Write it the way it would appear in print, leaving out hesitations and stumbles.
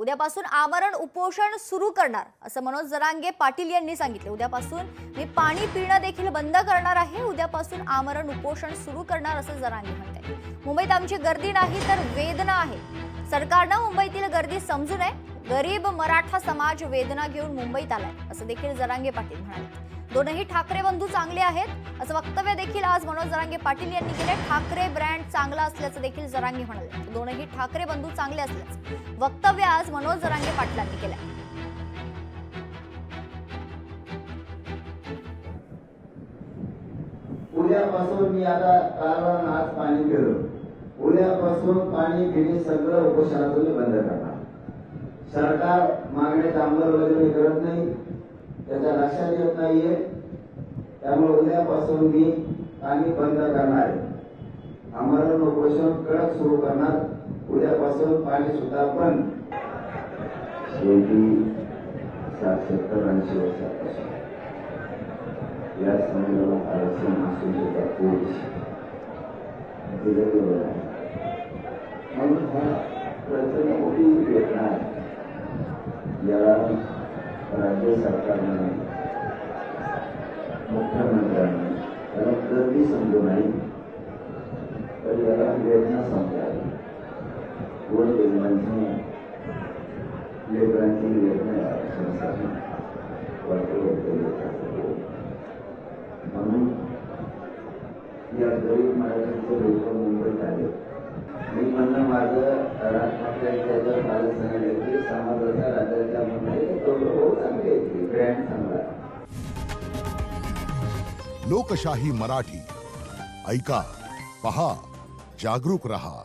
उद्यापासून आमरण उपोषण सुरू करणार असं मनोज जरांगे पाटील यांनी सांगितले। उद्यापासून मी पाणी पिणं देखील बंद करणार आहे। उद्यापासून आमरण उपोषण सुरू करणार असं जरांगे म्हणते। मुंबईत आमची गर्दी नाही तर वेदना आहे। सरकारनं मुंबईतील गर्दी समजू नये। गरीब मराठा समाज वेदना घेऊन मुंबईत आलाय असं देखील जरांगे पाटील म्हणाले। दोनही ठाकरे बंधू चांगले आहेत असं वक्तव्य देखील आज मनोज जरांगे पाटील यांनी केले। ठाकरे ब्रँड चांगला असल्याचं देखील जरांगे म्हणाले। दोनही ठाकरे बंधू चांगले असल्याचं वक्तव्य आज मनोज जरांगे पाटलांनी केलं। उद्यापासून मी आता काल आज पाणी पिलं, उद्यापासून पाणी पिणे सगळं उपोषणाचं मी बंद करणार। सरकार मागण्याची अंमलबजावणी करत नाही, त्याच्या लक्षात येत नाहीये, त्यामुळे उद्यापासून मी पाणी बंद करणार आहे। आमरण उपोषण कडक सुरू करणार। उद्यापासून पाणी सुद्धा बंद। शेवटी 70-80 वर्षापासून या समाजाला आरक्षण असून सुद्धा पोलीस दिलेलं आहे, म्हणून हा प्रचंड मोठी वेदना आहे। याला राज्य सरकारने मुख्यमंत्र्यांनी त्याला गर्दी समजू नाही तर याला वेदना समजावी। गोरगरिबांची लेकरांची वेदना आरक्षणासाठी म्हणून या गरीब मराठ्यांचे लोक मुंबईत आले। मी म्हणणं माझं राजकारणाच्या जर मला सांगितलं की समाजाच्या राज्याच्या मध्ये तो चांगले ब्रँड चांगला। लोकशाही मराठी ऐका, पहा, जागरूक रहा।